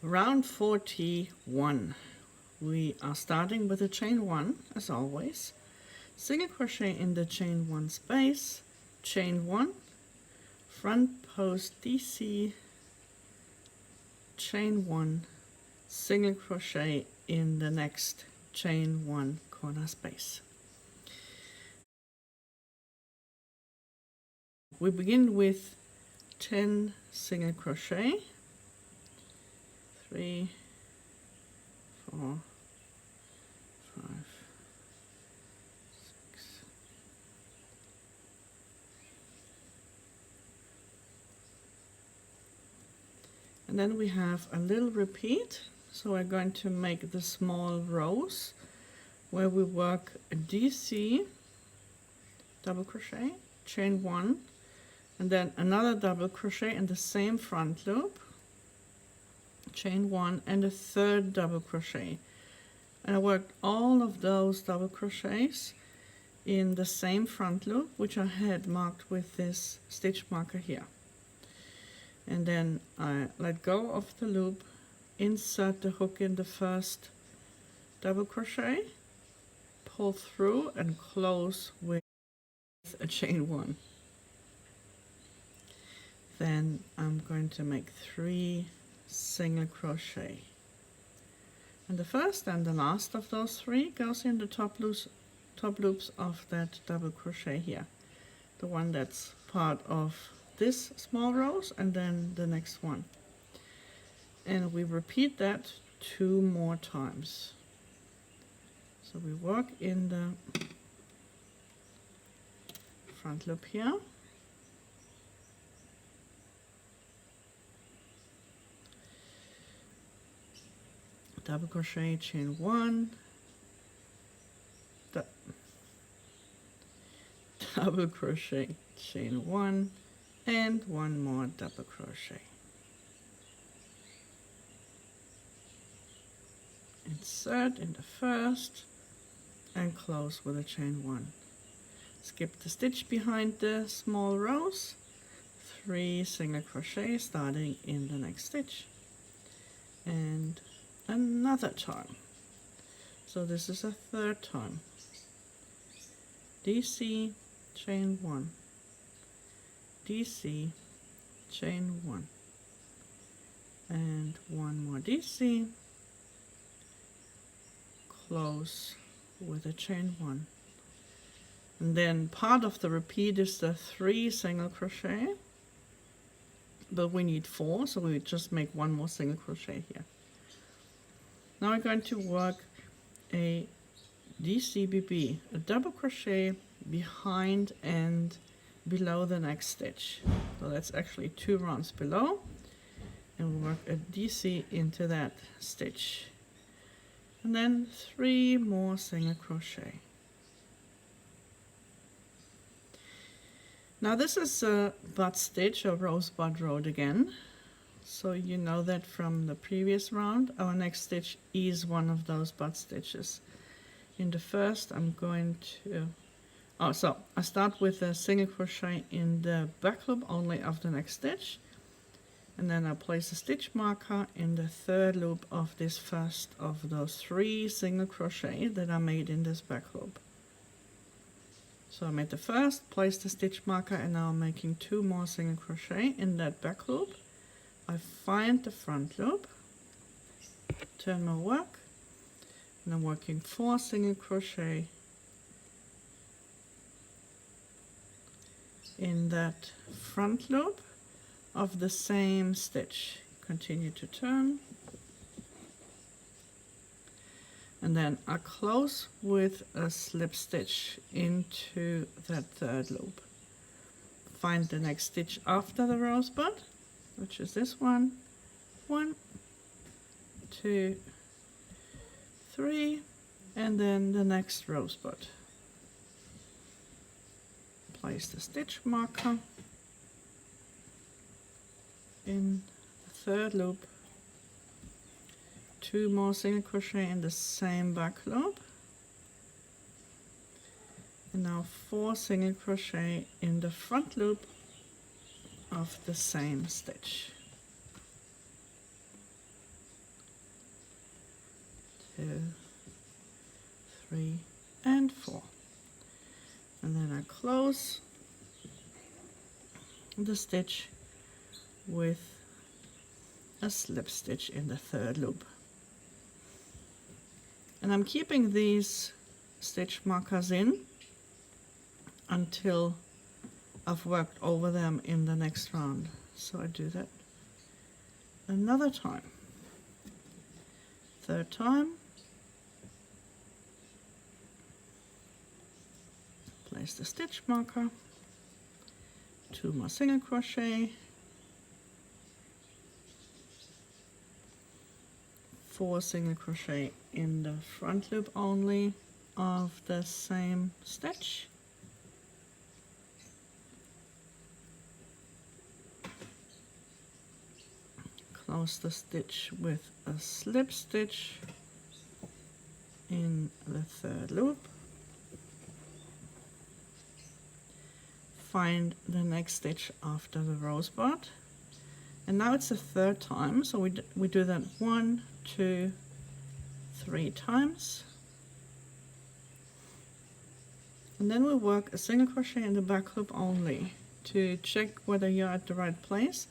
Round 41. We are starting with a chain 1 as always. Single crochet in the chain 1 space, chain 1, front post DC, chain 1, single crochet in the next chain 1 corner space. We begin with 10 single crochet, 3, 4, 5, 6, and then we have a little repeat. So we're going to make the small rows where we work a DC, double crochet, chain 1, and then another double crochet in the same front loop, chain 1, and a third double crochet. And I worked all of those double crochets in the same front loop, which I had marked with this stitch marker here. And then I let go of the loop, insert the hook in the first double crochet, pull through and close with a chain 1. Then I'm going to make 3 single crochet. And the first and the last of those 3 goes in the top loops of that double crochet here. The one that's part of this small rows and then the next one. And we repeat that 2 more times. So we work in the front loop here. Double crochet, chain 1, double crochet, chain 1, and 1 more double crochet. Insert in the first and close with a chain 1. Skip the stitch behind the small rows, 3 single crochet starting in the next stitch, and another time. So this is a third time. DC, chain 1, DC, chain 1, and 1 more DC, close with a chain 1. And then part of the repeat is the 3 single crochet, but we need 4, so we just make 1 more single crochet here. Now we're going to work a DCBB, a double crochet behind and below the next stitch. So that's actually 2 rounds below, and we'll work a DC into that stitch. And then 3 more single crochet. Now this is a butt stitch, or rosebud road again. So you know that from the previous round. Our next stitch is one of those butt stitches. In the first I'm going to, so I start with a single crochet in the back loop only of the next stitch, and then I place a stitch marker in the third loop of this first of those 3 single crochet that I made in this back loop. So I made the first, placed the stitch marker, and now I'm making 2 more single crochet in that back loop. I find the front loop, turn my work, and I'm working 4 single crochet in that front loop of the same stitch. Continue to turn, and then I close with a slip stitch into that third loop. Find the next stitch after the rosebud, which is this one. 1, 2, 3, and then the next rosebud. Place the stitch marker in the third loop, 2 more single crochet in the same back loop, and now 4 single crochet in the front loop of the same stitch. 2, 3, and 4. And then I close the stitch with a slip stitch in the third loop. And I'm keeping these stitch markers in until I've worked over them in the next round. So I do that another time. Third time, place the stitch marker, 2 more single crochet, 4 single crochet in the front loop only of the same stitch. Close the stitch with a slip stitch in the third loop. Find the next stitch after the rosebud. And now it's the third time, so we do that 1, 2, 3 times. And then we work a single crochet in the back loop only to check whether you're at the right place.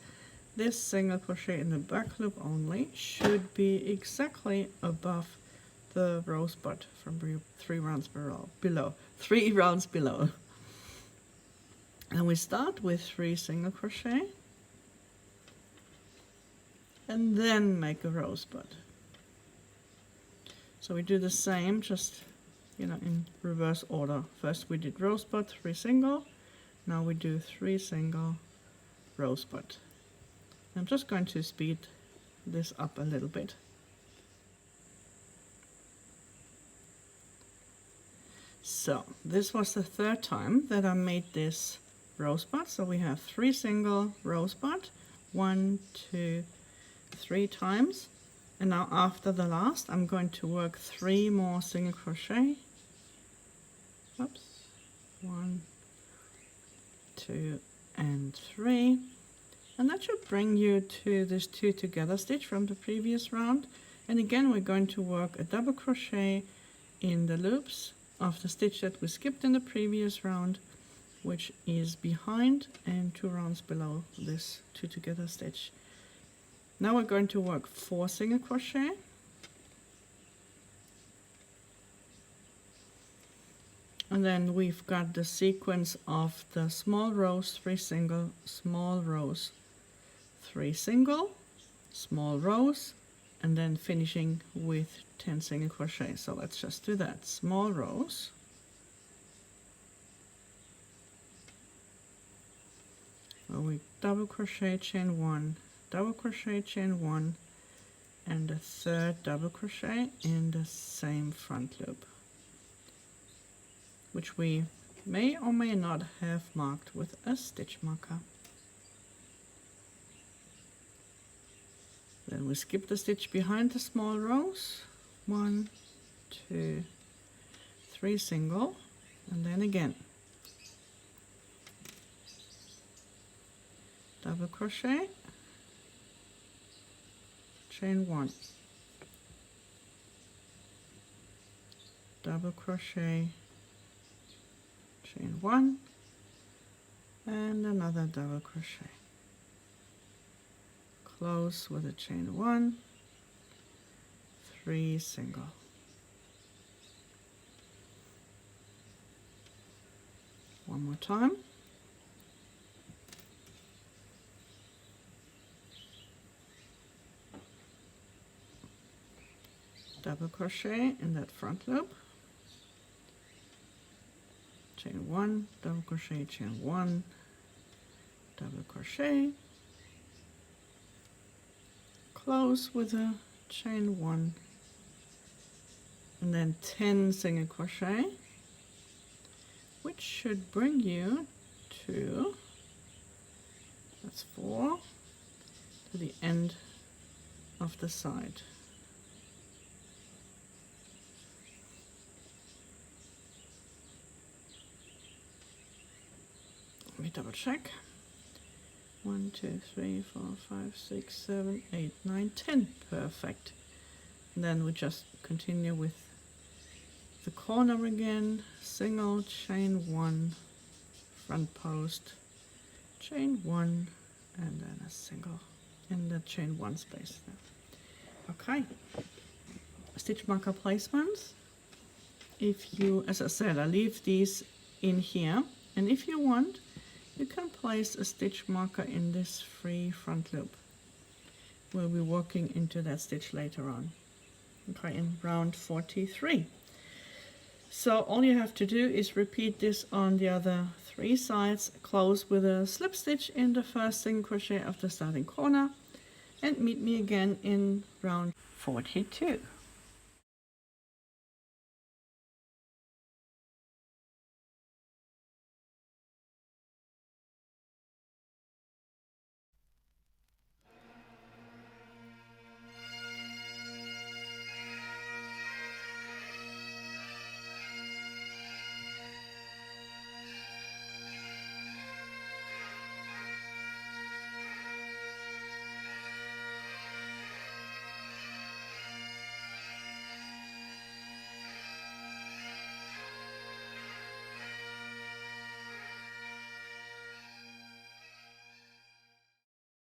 This single crochet in the back loop only should be exactly above the rosebud from 3 rounds below. 3 rounds below. And we start with 3 single crochet and then make a rosebud. So we do the same, just in reverse order. First we did rosebud, 3 single. Now we do 3 single, rosebud. I'm just going to speed this up a little bit. So this was the third time that I made this rosebud. So we have 3 single rosebud, 1, 2, 3 times. And now after the last, I'm going to work 3 more single crochet. Oops. 1, 2, and 3. And that should bring you to this 2 together stitch from the previous round. And again, we're going to work a double crochet in the loops of the stitch that we skipped in the previous round, which is behind and 2 rounds below this 2 together stitch. Now we're going to work 4 single crochet. And then we've got the sequence of the small rows, 3 single, small rows, 3 single, small rows, and then finishing with 10 single crochet. So let's just do that. Small rows, where we double crochet, chain 1, double crochet, chain 1, and the third double crochet in the same front loop, which we may or may not have marked with a stitch marker. Then we skip the stitch behind the small rows, 1, 2, 3 single, and then again double crochet, chain 1, double crochet, chain 1, and another double crochet. Close with a chain 1, 3 single. One more time. Double crochet in that front loop. Chain 1, double crochet, chain 1, double crochet. Close with a chain 1, and then 10 single crochet, which should bring you to, that's 4, to the end of the side. Let me double check. 1, 2, 3, 4, 5, 6, 7, 8, 9, 10. Perfect. And then we just continue with the corner again, single, chain 1, front post, chain 1, and then a single in the chain 1 space there. Okay, stitch marker placements. If you, as I said, I leave these in here, and if you want, you can place a stitch marker in this free front loop. We'll be working into that stitch later on. Okay, in round 43. So all you have to do is repeat this on the other 3 sides, close with a slip stitch in the first single crochet of the starting corner, and meet me again in round 42.